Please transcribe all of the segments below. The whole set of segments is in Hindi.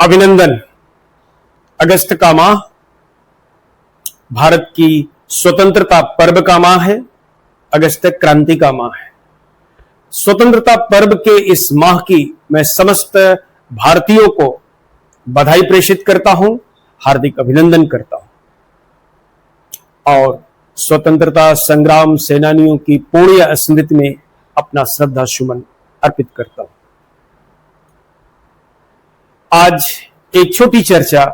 अभिनंदन। अगस्त का माह भारत की स्वतंत्रता पर्व का माह है। अगस्त क्रांति का माह है। स्वतंत्रता पर्व के इस माह की मैं समस्त भारतीयों को बधाई प्रेषित करता हूं, हार्दिक अभिनंदन करता हूं और स्वतंत्रता संग्राम सेनानियों की पुण्य स्मृति में अपना श्रद्धा सुमन अर्पित करता हूं। आज एक छोटी चर्चा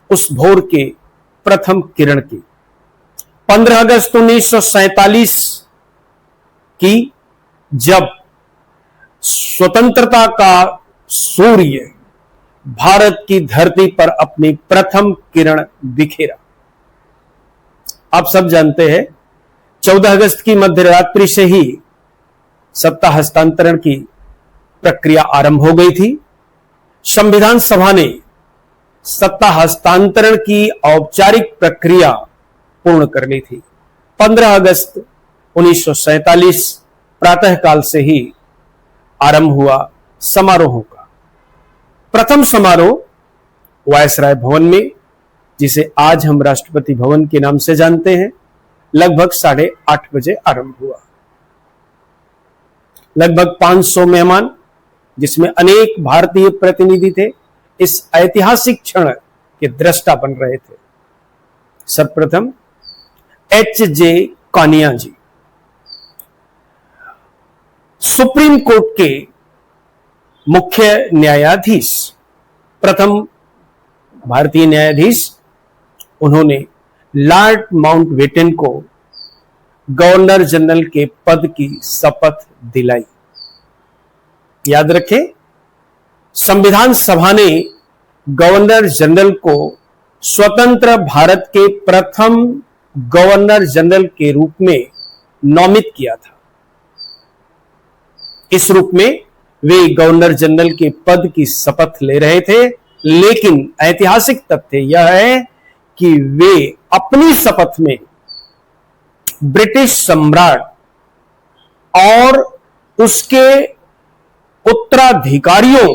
उस भोर के प्रथम किरण की 15 अगस्त 1947 की, जब स्वतंत्रता का सूर्य भारत की धरती पर अपनी प्रथम किरण बिखेरा। आप सब जानते हैं 14 अगस्त की मध्यरात्रि से ही सत्ता हस्तांतरण की प्रक्रिया आरंभ हो गई थी। संविधान सभा ने सत्ता हस्तांतरण की औपचारिक प्रक्रिया पूर्ण कर ली थी। 15 अगस्त 1947 प्रातःकाल से ही आरंभ हुआ समारोहों का। प्रथम समारोह वायसराय भवन में, जिसे आज हम राष्ट्रपति भवन के नाम से जानते हैं, लगभग 8:30 बजे आरंभ हुआ। लगभग 500 मेहमान, जिसमें अनेक भारतीय प्रतिनिधि थे, इस ऐतिहासिक क्षण के दृष्टा बन रहे थे। सर्वप्रथम H.J. कानिया जी, सुप्रीम कोर्ट के मुख्य न्यायाधीश, प्रथम भारतीय न्यायाधीश, उन्होंने लॉर्ड माउंटबेटन को गवर्नर जनरल के पद की शपथ दिलाई। याद रखें, संविधान सभा ने गवर्नर जनरल को स्वतंत्र भारत के प्रथम गवर्नर जनरल के रूप में नामित किया था। इस रूप में वे गवर्नर जनरल के पद की शपथ ले रहे थे, लेकिन ऐतिहासिक तथ्य यह है कि वे अपनी शपथ में ब्रिटिश सम्राट और उसके उत्तराधिकारियों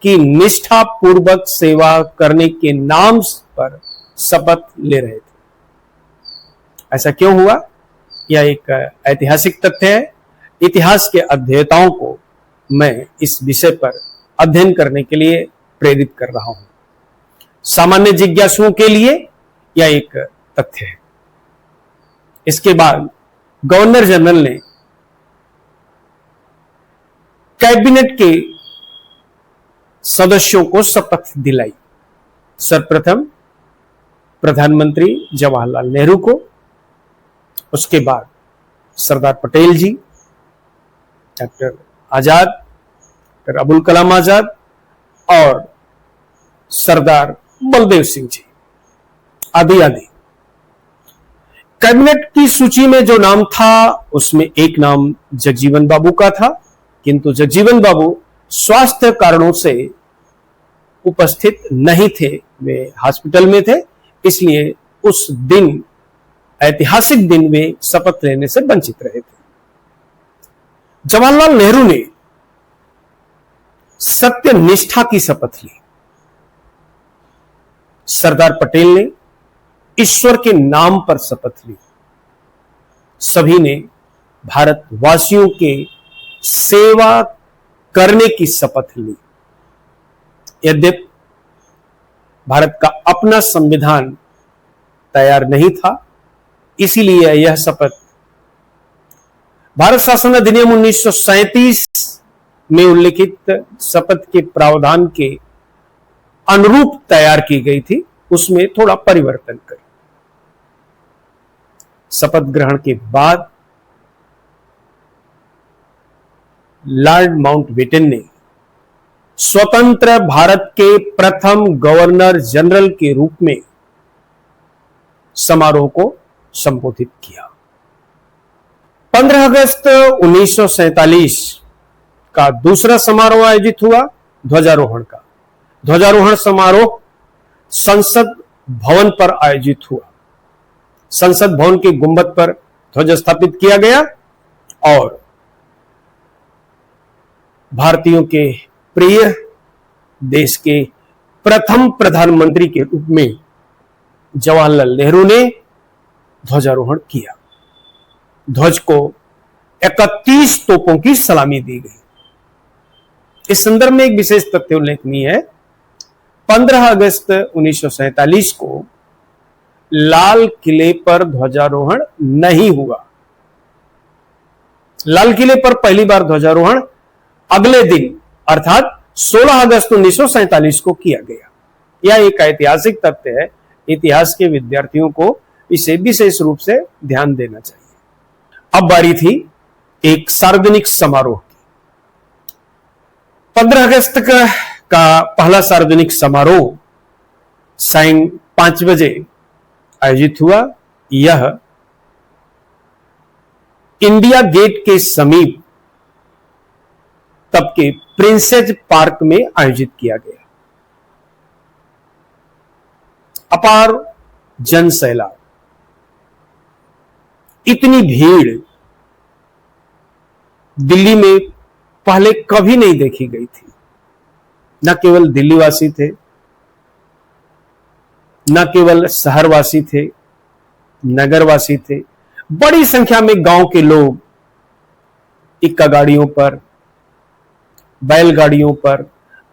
की निष्ठा पूर्वक सेवा करने के नाम पर शपथ ले रहे थे। ऐसा क्यों हुआ? यह एक ऐतिहासिक तथ्य है। इतिहास के अध्येताओं को मैं इस विषय पर अध्ययन करने के लिए प्रेरित कर रहा हूं। सामान्य जिज्ञासुओं के लिए यह एक तथ्य है। इसके बाद गवर्नर जनरल ने कैबिनेट के सदस्यों को शपथ दिलाई। सर्वप्रथम प्रधानमंत्री जवाहरलाल नेहरू को, उसके बाद सरदार पटेल जी, डॉक्टर आजाद, डॉक्टर अबुल कलाम आजाद और सरदार बलदेव सिंह जी, आदि आदि। कैबिनेट की सूची में जो नाम था, उसमें एक नाम जगजीवन बाबू का था, किंतु जगजीवन बाबू स्वास्थ्य कारणों से उपस्थित नहीं थे। वे हॉस्पिटल में थे, इसलिए उस दिन, ऐतिहासिक दिन, वे शपथ लेने से वंचित रहे थे। जवाहरलाल नेहरू ने सत्यनिष्ठा की शपथ ली। सरदार पटेल ने ईश्वर के नाम पर शपथ ली। सभी ने भारतवासियों के सेवा करने की शपथ ली। यद्यपि भारत का अपना संविधान तैयार नहीं था, इसीलिए यह शपथ भारत शासन अधिनियम 1937 में उल्लिखित शपथ के प्रावधान के अनुरूप तैयार की गई थी। उसमें थोड़ा परिवर्तन कर शपथ ग्रहण के बाद लॉर्ड माउंटबेटन ने स्वतंत्र भारत के प्रथम गवर्नर जनरल के रूप में समारोह को संबोधित किया। 15 अगस्त 1947 का दूसरा समारोह आयोजित हुआ, ध्वजारोहण का। ध्वजारोहण समारोह संसद भवन पर आयोजित हुआ। संसद भवन के गुंबद पर ध्वज स्थापित किया गया और भारतीयों के प्रिय, देश के प्रथम प्रधानमंत्री के रूप में जवाहरलाल नेहरू ने ध्वजारोहण किया। ध्वज को 31 तोपों की सलामी दी गई। इस संदर्भ में एक विशेष तथ्य उल्लेखनीय है। 15 अगस्त 1947 को लाल किले पर ध्वजारोहण नहीं हुआ। लाल किले पर पहली बार ध्वजारोहण अगले दिन अर्थात 16 अगस्त 1947 को किया गया। यह एक ऐतिहासिक तथ्य है। इतिहास के विद्यार्थियों को इसे विशेष रूप से ध्यान देना चाहिए। अब बारी थी एक सार्वजनिक समारोह की। 15 अगस्त का पहला सार्वजनिक समारोह सायं 5 बजे आयोजित हुआ। यह इंडिया गेट के समीप तब के प्रिंसेस पार्क में आयोजित किया गया। अपार जनसैलाब, इतनी भीड़ दिल्ली में पहले कभी नहीं देखी गई थी। न केवल दिल्लीवासी थे, न केवल शहरवासी थे, नगरवासी थे, बड़ी संख्या में गांव के लोग इक्का गाड़ियों पर, बैलगाड़ियों पर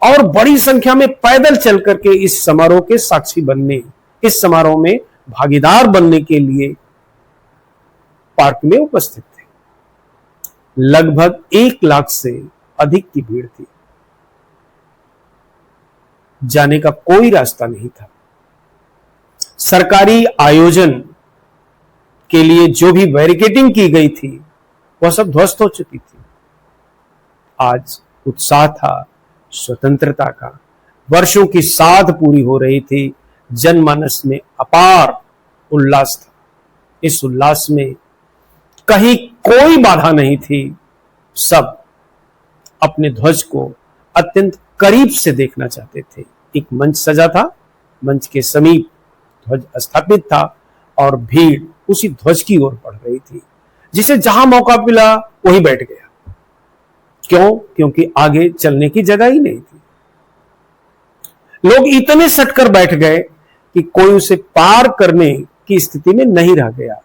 और बड़ी संख्या में पैदल चल करके इस समारोह के साक्षी बनने, इस समारोह में भागीदार बनने के लिए पार्क में उपस्थित थे। लगभग 1 लाख से अधिक की भीड़ थी। जाने का कोई रास्ता नहीं था। सरकारी आयोजन के लिए जो भी बैरिकेडिंग की गई थी वह सब ध्वस्त हो चुकी थी। आज उत्साह था स्वतंत्रता का। वर्षों की साध पूरी हो रही थी। जनमानस में अपार उल्लास था। इस उल्लास में कहीं कोई बाधा नहीं थी। सब अपने ध्वज को अत्यंत करीब से देखना चाहते थे। एक मंच सजा था, मंच के समीप ध्वज स्थापित था और भीड़ उसी ध्वज की ओर बढ़ रही थी। जिसे जहां मौका मिला वही बैठ गया। क्यों? क्योंकि आगे चलने की जगह ही नहीं थी। लोग इतने सटकर बैठ गए कि कोई उसे पार करने की स्थिति में नहीं रह गया।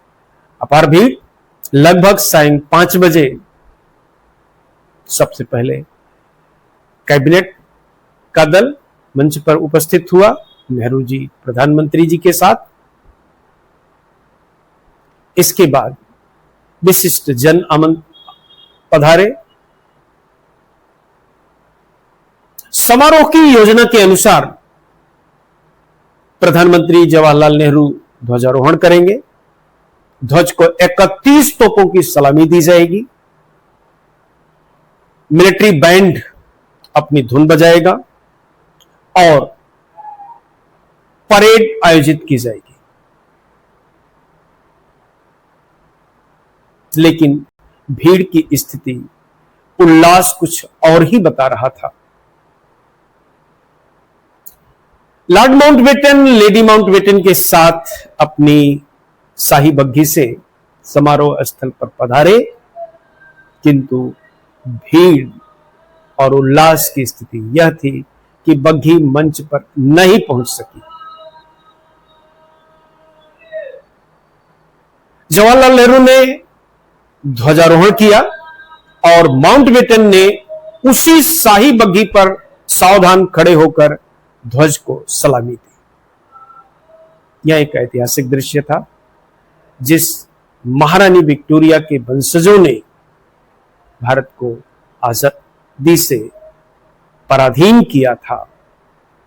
अपार भीड़। लगभग सायं 5 बजे सबसे पहले कैबिनेट का दल मंच पर उपस्थित हुआ, नेहरू जी प्रधानमंत्री जी के साथ। इसके बाद विशिष्ट जन पधारे। समारोह की योजना के अनुसार प्रधानमंत्री जवाहरलाल नेहरू ध्वजारोहण करेंगे। ध्वज को 31 तोपों की सलामी दी जाएगी। मिलिट्री बैंड अपनी धुन बजाएगा और परेड आयोजित की जाएगी। लेकिन भीड़ की स्थिति, उल्लास कुछ और ही बता रहा था। लॉर्ड माउंटबेटन लेडी माउंटबेटन के साथ अपनी शाही बग्घी से समारोह स्थल पर पधारे, किंतु भीड़ और उल्लास की स्थिति यह थी कि बग्घी मंच पर नहीं पहुंच सकी। जवाहरलाल नेहरू ने ध्वजारोहण किया और माउंटबेटन ने उसी शाही बग्घी पर सावधान खड़े होकर ध्वज को सलामी दी। यह एक ऐतिहासिक दृश्य था। जिस महारानी विक्टोरिया के वंशजों ने भारत को आजादी से पराधीन किया था,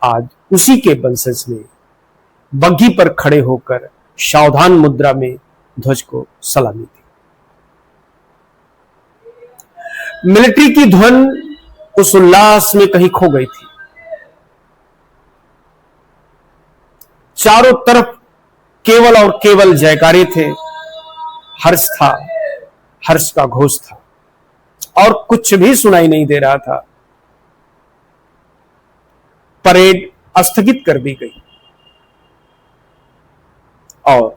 आज उसी के वंशज ने बग्घी पर खड़े होकर सावधान मुद्रा में ध्वज को सलामी दी। मिलिट्री की धुन उस उल्लास में कहीं खो गई थी। चारों तरफ केवल और केवल जयकारे थे, हर्ष था, हर्ष का घोष था और कुछ भी सुनाई नहीं दे रहा था। परेड स्थगित कर दी गई और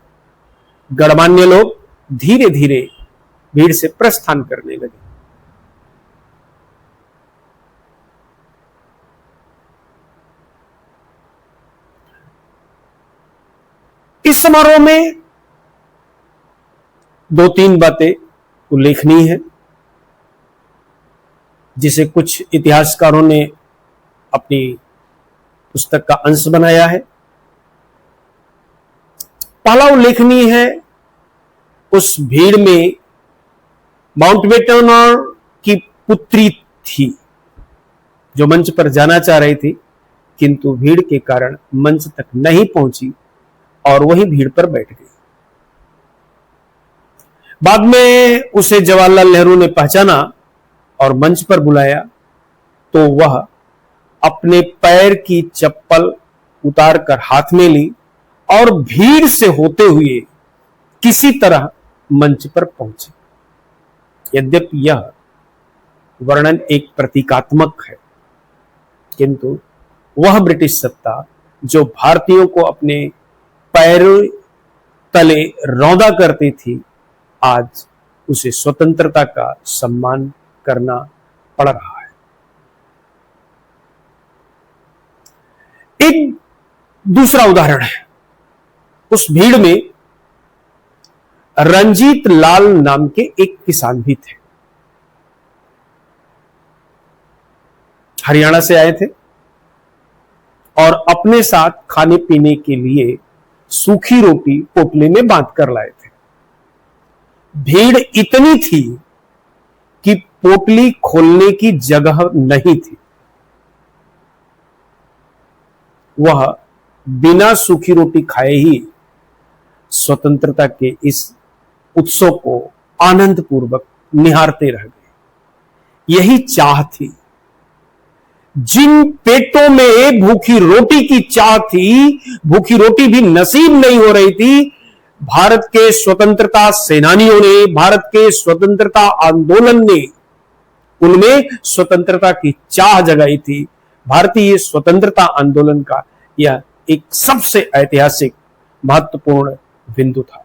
गणमान्य लोग धीरे धीरे भीड़ से प्रस्थान करने लगे। इस समारोह में दो तीन बातें उल्लेखनीय है, जिसे कुछ इतिहासकारों ने अपनी पुस्तक का अंश बनाया है। पहला उल्लेखनीय है, उस भीड़ में माउंटबेटन की पुत्री थी जो मंच पर जाना चाह रही थी, किंतु भीड़ के कारण मंच तक नहीं पहुंची और वही भीड़ पर बैठ गई। बाद में उसे जवाहरलाल नेहरू ने पहचाना और मंच पर बुलाया तो वह अपने पैर की चप्पल उतारकर हाथ में ली और भीड़ से होते हुए किसी तरह मंच पर पहुंचे। यद्यपि यह वर्णन एक प्रतीकात्मक है, किंतु वह ब्रिटिश सत्ता जो भारतीयों को अपने पैरों तले रौंदा करती थी, आज उसे स्वतंत्रता का सम्मान करना पड़ रहा है। एक दूसरा उदाहरण है, उस भीड़ में रंजीत लाल नाम के एक किसान भी थे। हरियाणा से आए थे और अपने साथ खाने पीने के लिए सूखी रोटी पोटली में बांध कर लाए थे। भीड़ इतनी थी कि पोटली खोलने की जगह नहीं थी। वह बिना सूखी रोटी खाए ही स्वतंत्रता के इस उत्सव को आनंद पूर्वक निहारते रह गए। यही चाह थी, जिन पेटों में भूखी रोटी की चाह थी, भूखी रोटी भी नसीब नहीं हो रही थी। भारत के स्वतंत्रता सेनानियों ने, भारत के स्वतंत्रता आंदोलन ने उनमें स्वतंत्रता की चाह जगाई थी। भारतीय स्वतंत्रता आंदोलन का यह एक सबसे ऐतिहासिक महत्वपूर्ण बिंदु था।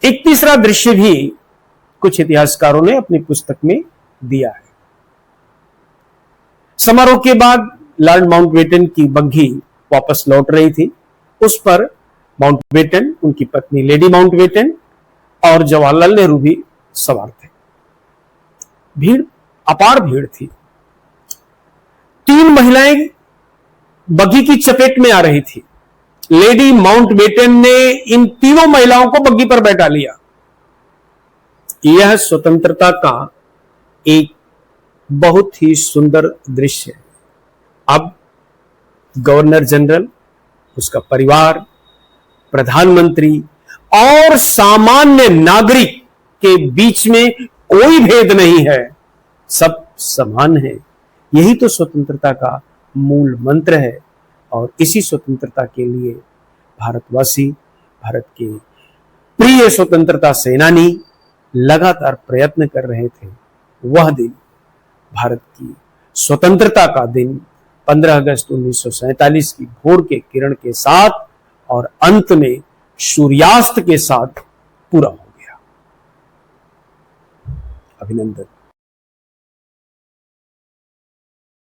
एक तीसरा दृश्य भी कुछ इतिहासकारों ने अपनी पुस्तक में दिया है। समारोह के बाद लॉर्ड माउंटबेटन की बग्घी वापस लौट रही थी। उस पर माउंटबेटन, उनकी पत्नी लेडी माउंटबेटन और जवाहरलाल नेहरू भी सवार थे। भीड़, अपार भीड़ थी। तीन महिलाएं बग्घी की चपेट में आ रही थी। लेडी माउंटबेटन ने इन तीनों महिलाओं को बग्घी पर बैठा लिया। यह स्वतंत्रता का एक बहुत ही सुंदर दृश्य है। अब गवर्नर जनरल, उसका परिवार, प्रधानमंत्री और सामान्य नागरिक के बीच में कोई भेद नहीं है, सब समान है। यही तो स्वतंत्रता का मूल मंत्र है और इसी स्वतंत्रता के लिए भारतवासी, भारत के प्रिय स्वतंत्रता सेनानी लगातार प्रयत्न कर रहे थे। वह दिन, भारत की स्वतंत्रता का दिन 15 अगस्त 1947 की भोर के किरण के साथ और अंत में सूर्यास्त के साथ पूरा हो गया। अभिनंदन।